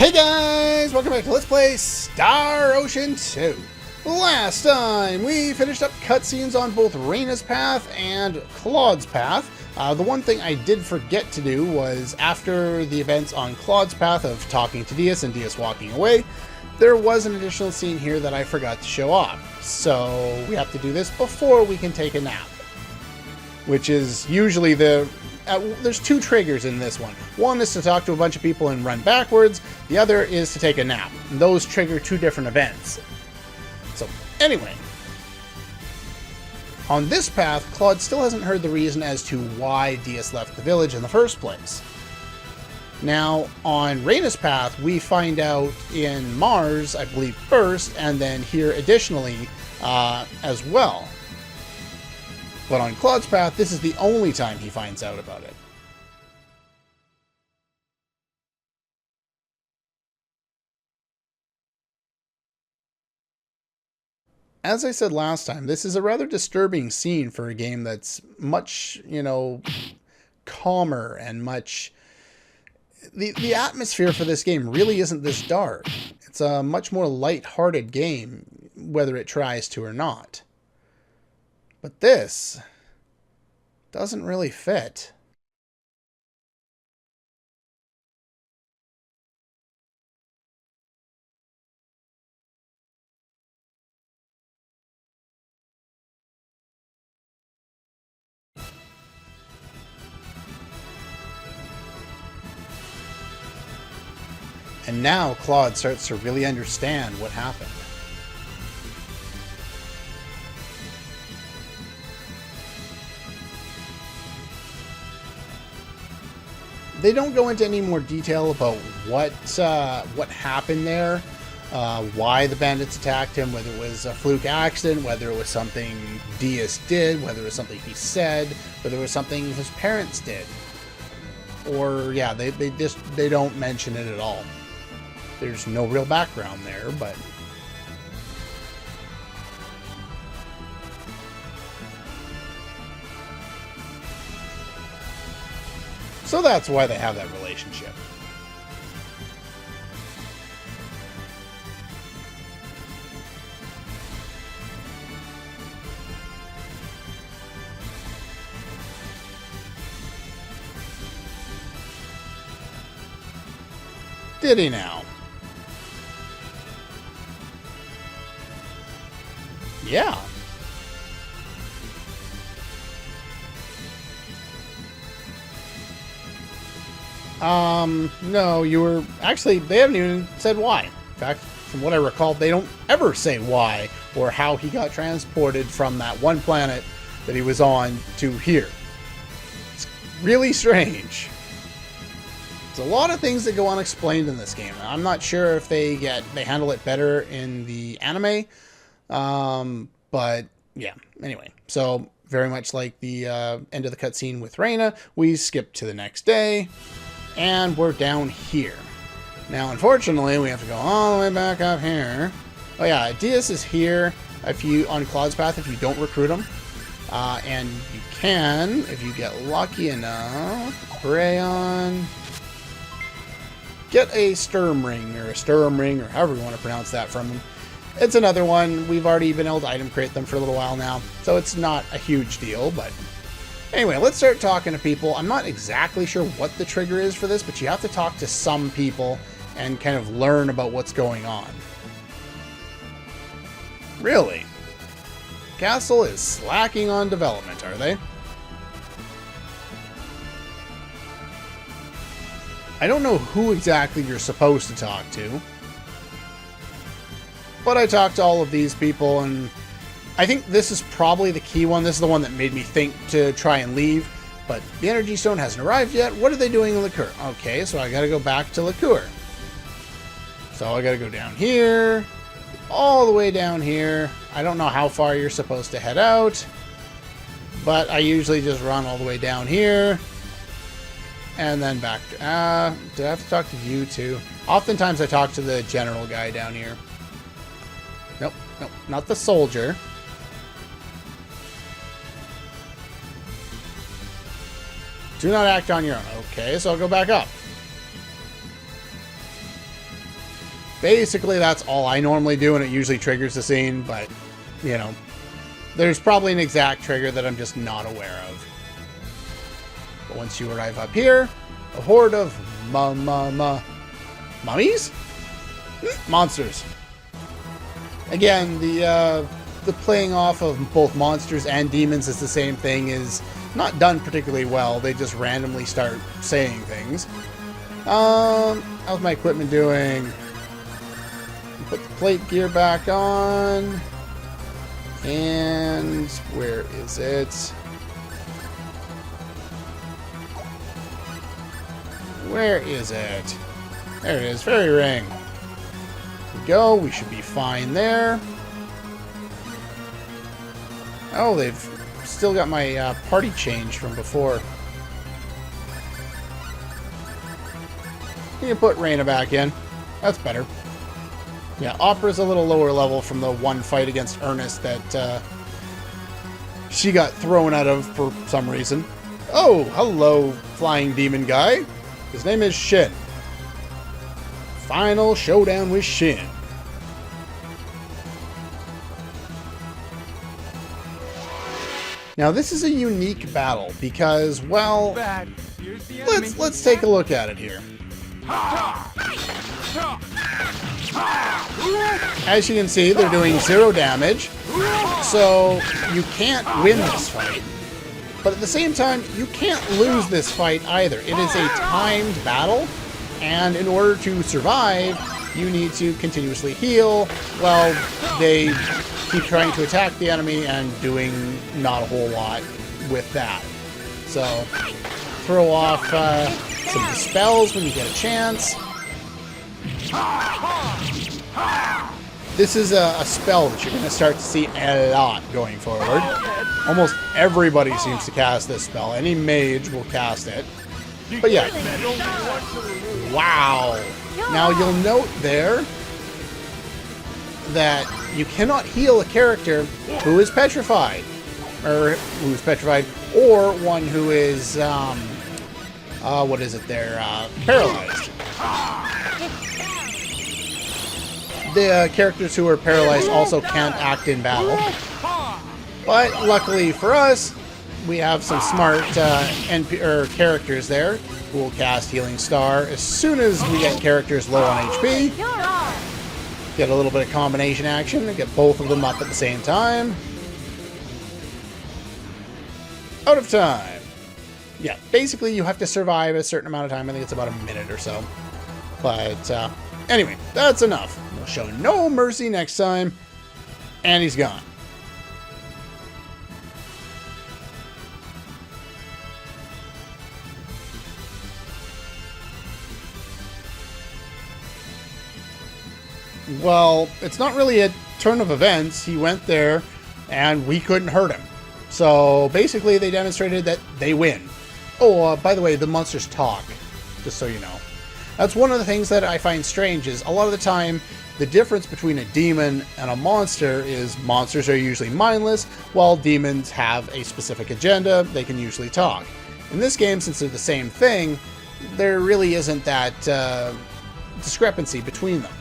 Hey guys, welcome back to Let's Play Star Ocean 2. Last time we finished up cutscenes on both Reyna's path and Claude's path. The one thing I did forget to do was after the events on Claude's path of talking to Diaz and Diaz walking away, there was an additional scene here that I forgot to show off. So we have to do this before we can take a nap, which is usually there's two triggers in this one. One is to talk to a bunch of people and run backwards. The other is to take a nap. And those trigger two different events. So, anyway. On this path, Claude still hasn't heard the reason as to why Diaz left the village in the first place. Now, on Reyna's path, we find out in Mars, I believe, first, and then here additionally as well. But on Claude's path, this is the only time he finds out about it. As I said last time, this is a rather disturbing scene for a game that's much, calmer and much... The atmosphere for this game really isn't this dark. It's a much more light-hearted game, whether it tries to or not. But this doesn't really fit. And now Claude starts to really understand what happened. They don't go into any more detail about what happened there, why the bandits attacked him, whether it was a fluke accident, whether it was something Diaz did, whether it was something he said, whether it was something his parents did. Or, yeah, they don't mention it at all. There's no real background there, but... So that's why they have that relationship. Did he now? Yeah. No, you were... Actually, they haven't even said why. In fact, from what I recall, they don't ever say why or how he got transported from that one planet that he was on to here. It's really strange. There's a lot of things that go unexplained in this game. I'm not sure if they handle it better in the anime. But, yeah. Anyway, so very much like the end of the cutscene with Reyna, we skip to the next day. And we're down here. Now, unfortunately, we have to go all the way back up here. Oh yeah, Diaz is here on Claude's path if you don't recruit him. And you can, if you get lucky enough, Rayon, get a Sturm Ring, or however you want to pronounce that from him. It's another one. We've already been able to item create them for a little while now, so it's not a huge deal, but... Anyway, let's start talking to people. I'm not exactly sure what the trigger is for this, but you have to talk to some people and kind of learn about what's going on. Really? Castle is slacking on development, are they? I don't know who exactly you're supposed to talk to, but I talked to all of these people, and I think this is probably the key one. This is the one that made me think to try and leave. But the energy stone hasn't arrived yet. What are they doing in Lacour? Okay, so I gotta go back to Lacour. So I gotta go down here. All the way down here. I don't know how far you're supposed to head out. But I usually just run all the way down here. And then back to... did I have to talk to you too? Oftentimes I talk to the general guy down here. Nope, not the soldier. Do not act on your own. Okay, so I'll go back up. Basically, that's all I normally do, and it usually triggers the scene, but, you know, there's probably an exact trigger that I'm just not aware of. But once you arrive up here, a horde of mummies? Monsters. Again, the playing off of both monsters and demons is the same thing, is not done particularly well. They just randomly start saying things. How's my equipment doing? Put the plate gear back on. And where is it? Where is it? There it is, fairy ring. There we go, we should be fine there. Oh, they've still got my party change from before. You can put Raina back in. That's better. Yeah, Opera's a little lower level from the one fight against Ernest that she got thrown out of for some reason. Oh, hello, flying demon guy. His name is Shin. Final showdown with Shin. Now this is a unique battle because, well, let's take a look at it here. As you can see, they're doing 0 damage, so you can't win this fight. But at the same time, you can't lose this fight either. It is a timed battle, and in order to survive, you need to continuously heal while they keep trying to attack the enemy and doing not a whole lot with that. So, throw off some dispels when you get a chance. This is a spell that you're going to start to see a lot going forward. Almost everybody seems to cast this spell. Any mage will cast it. But yeah. Wow. Now you'll note there that you cannot heal a character who is petrified. Or one who is, what is it there? Paralyzed. The characters who are paralyzed also can't act in battle. But luckily for us, we have some smart characters there who will cast Healing Star as soon as we get characters low on HP. Get a little bit of combination action and get both of them up at the same time. Out of time. Yeah, basically you have to survive a certain amount of time. I think it's about a minute or so. But anyway, that's enough. We'll show no mercy next time. And he's gone. Well, it's not really a turn of events. He went there and we couldn't hurt him. So basically they demonstrated that they win. Oh, by the way, the monsters talk, just so you know. That's one of the things that I find strange is a lot of the time the difference between a demon and a monster is monsters are usually mindless, while demons have a specific agenda. They can usually talk. In this game, since they're the same thing, there really isn't that discrepancy between them.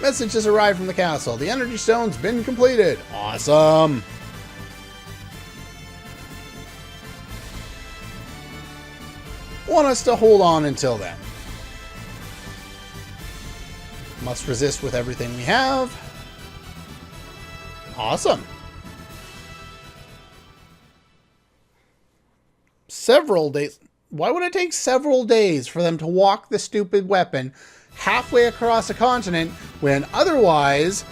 Message has arrived from the castle. The energy stone's been completed. Awesome. Want us to hold on until then. Must resist with everything we have. Awesome. Several days. Why would it take several days for them to walk the stupid weapon halfway across a continent when otherwise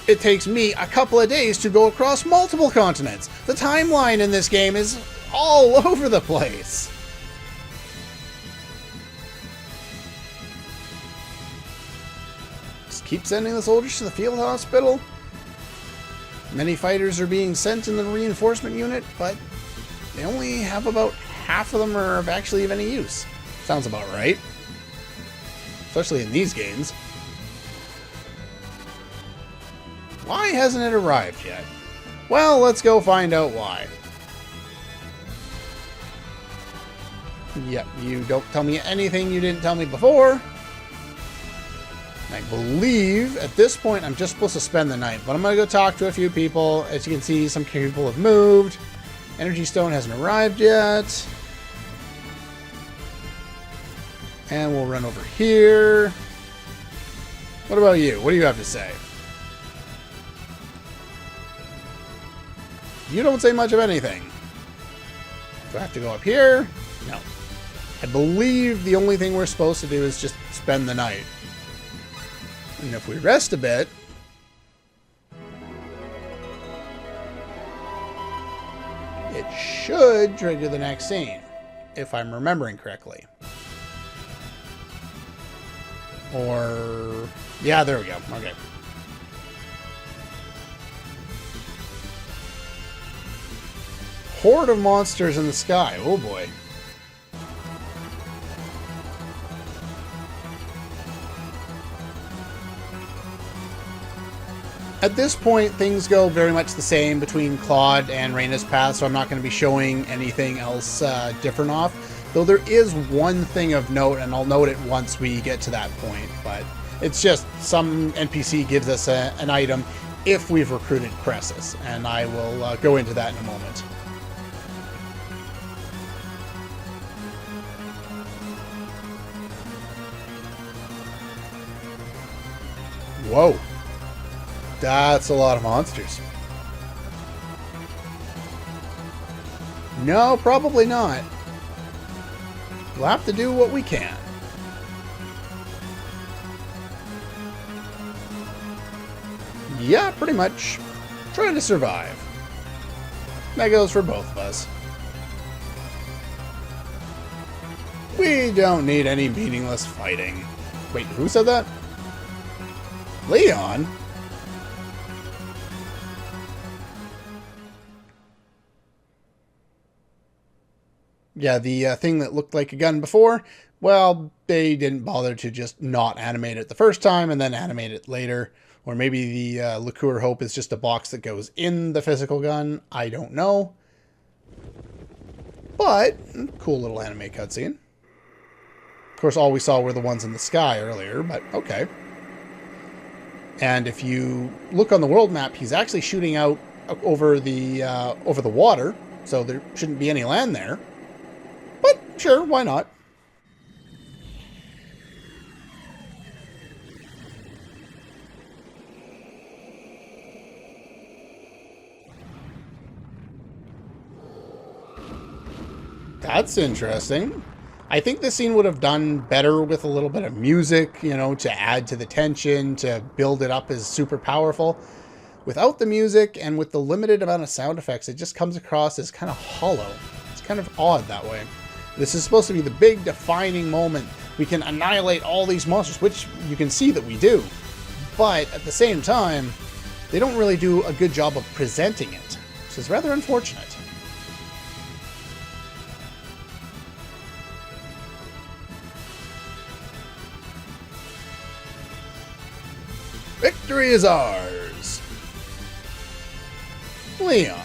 it takes me a couple of days to go across multiple continents? The timeline in this game is all over the place. Just keep sending the soldiers to the field hospital. Many fighters are being sent in the reinforcement unit, but they only have about half of them are of actually of any use. Sounds about right. Especially in these games. Why hasn't it arrived yet? Well, let's go find out why. Yep, you don't tell me anything you didn't tell me before. I believe at this point I'm just supposed to spend the night, but I'm going to go talk to a few people. As you can see, some people have moved. Energy Stone hasn't arrived yet. And we'll run over here. What about you? What do you have to say? You don't say much of anything. Do I have to go up here? No. I believe the only thing we're supposed to do is just spend the night. And if we rest a bit, it should trigger the next scene, if I'm remembering correctly. Or, yeah, there we go. Okay. Horde of monsters in the sky. Oh boy. At this point, things go very much the same between Claude and Raina's path, so I'm not going to be showing anything else different off. Though there is one thing of note, and I'll note it once we get to that point, but it's just some NPC gives us an item if we've recruited Cressus, and I will go into that in a moment. Whoa. That's a lot of monsters. No, probably not. We'll have to do what we can. Yeah, pretty much. Trying to survive. That goes for both of us. We don't need any meaningless fighting. Wait, who said that? Leon? Yeah, the thing that looked like a gun before, well, they didn't bother to just not animate it the first time and then animate it later. Or maybe the Lacour Hope is just a box that goes in the physical gun. I don't know. But, cool little anime cutscene. Of course, all we saw were the ones in the sky earlier, but okay. And if you look on the world map, he's actually shooting out over the water, so there shouldn't be any land there. But sure, why not? That's interesting. I think this scene would have done better with a little bit of music, you know, to add to the tension, to build it up as super powerful. Without the music and with the limited amount of sound effects, it just comes across as kind of hollow. It's kind of odd that way. This is supposed to be the big defining moment. We can annihilate all these monsters, which you can see that we do. But at the same time, they don't really do a good job of presenting it, which is rather unfortunate. Victory is ours! Leon.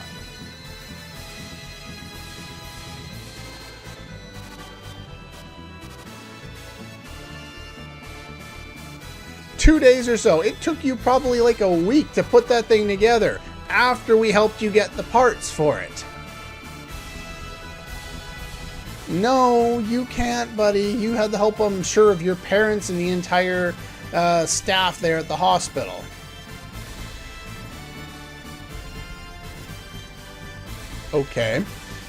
Two days or so. It took you probably like a week to put that thing together after we helped you get the parts for it. No, you can't, buddy. You had the help, I'm sure, of your parents and the entire staff there at the hospital. Okay.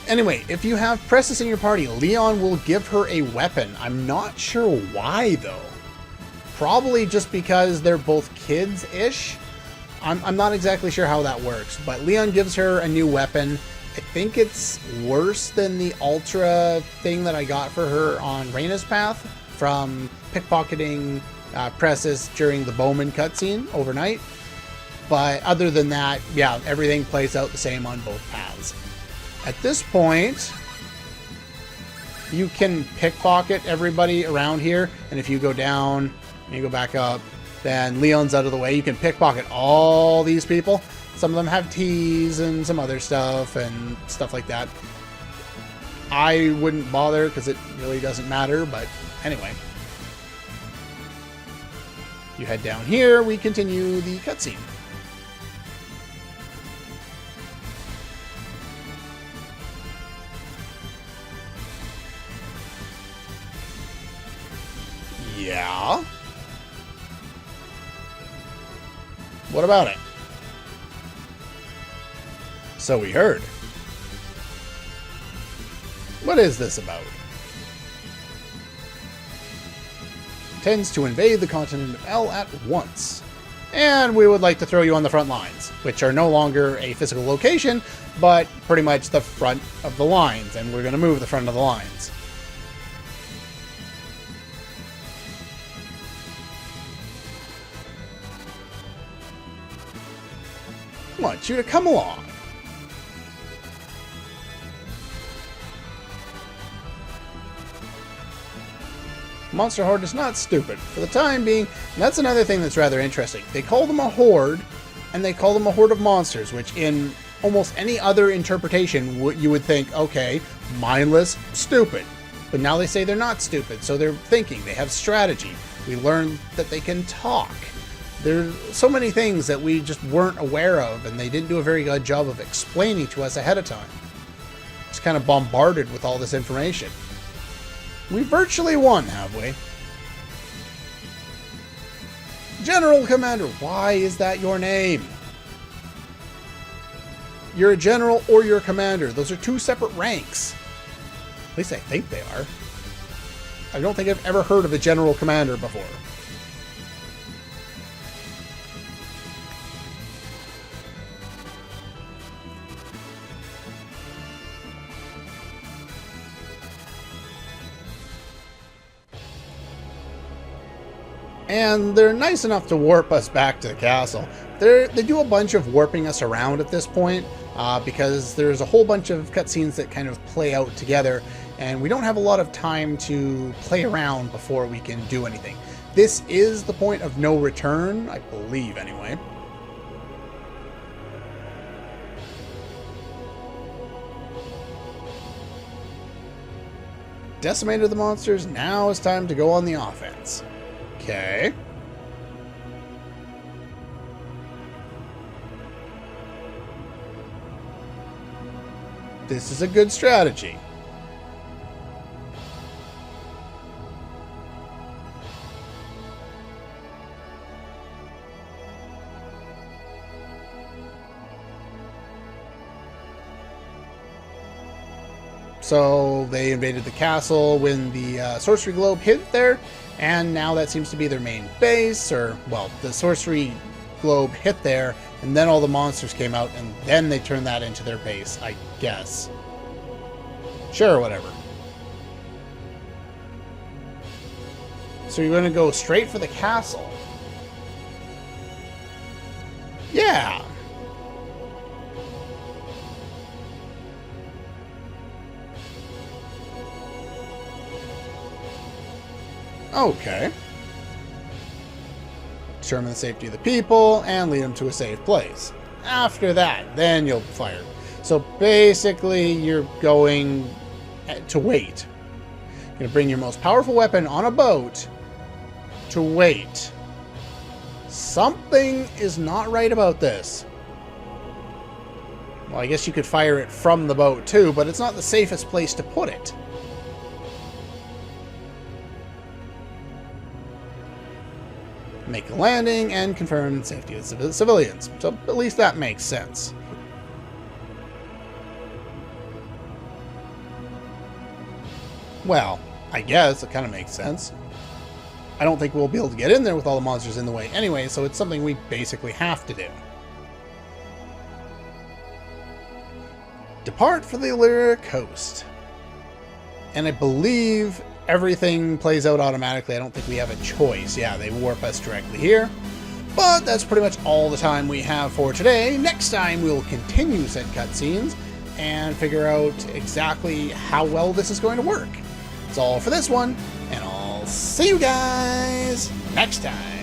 Anyway, if you have Cressus in your party, Leon will give her a weapon. I'm not sure why, though. Probably just because they're both kids-ish. I'm not exactly sure how that works, but Leon gives her a new weapon. I think it's worse than the Ultra thing that I got for her on Raina's path from pickpocketing Cressus during the Bowman cutscene overnight. But other than that, yeah, everything plays out the same on both paths. At this point, you can pickpocket everybody around here, and if you go down and you go back up, then Leon's out of the way. You can pickpocket all these people. Some of them have teas and some other stuff and stuff like that. I wouldn't bother because it really doesn't matter, but anyway. You head down here, we continue the cutscene. Yeah? What about it? So we heard. What is this about? Intends to invade the continent of L at once. And we would like to throw you on the front lines, which are no longer a physical location, but pretty much the front of the lines, and we're going to move the front of the lines. I want you to come along. Monster Horde is not stupid. For the time being, and that's another thing that's rather interesting. They call them a horde, and they call them a horde of monsters, which in almost any other interpretation, you would think, okay, mindless, stupid. But now they say they're not stupid, so they're thinking, they have strategy. We learn that they can talk. There's so many things that we just weren't aware of, and they didn't do a very good job of explaining to us ahead of time. Just kind of bombarded with all this information. We virtually won, have we? General Commander, why is that your name? You're a general or you're a commander. Those are two separate ranks. At least I think they are. I don't think I've ever heard of a general commander before. And they're nice enough to warp us back to the castle. They do a bunch of warping us around at this point because there's a whole bunch of cutscenes that kind of play out together, and we don't have a lot of time to play around before we can do anything. This is the point of no return, I believe anyway. Decimated the monsters, now it's time to go on the offense. Okay. This is a good strategy. So they invaded the castle when the sorcery globe hit there, and now that seems to be their main base, or, well, the sorcery globe hit there, and then all the monsters came out, and then they turned that into their base, I guess. Sure, whatever. So you're going to go straight for the castle? Yeah! Okay. Determine the safety of the people and lead them to a safe place. After that, then you'll fire. So basically, you're going to wait. You're going to bring your most powerful weapon on a boat to wait. Something is not right about this. Well, I guess you could fire it from the boat too, but it's not the safest place to put it. Make a landing and confirm the safety of the civilians. So at least that makes sense. Well, I guess it kind of makes sense. I don't think we'll be able to get in there with all the monsters in the way anyway, so it's something we basically have to do. Depart for the Lur coast. And I believe everything plays out automatically. I don't think we have a choice. Yeah, they warp us directly here. But that's pretty much all the time we have for today. Next time we'll continue said cutscenes and figure out exactly how well this is going to work. That's all for this one, and I'll see you guys next time.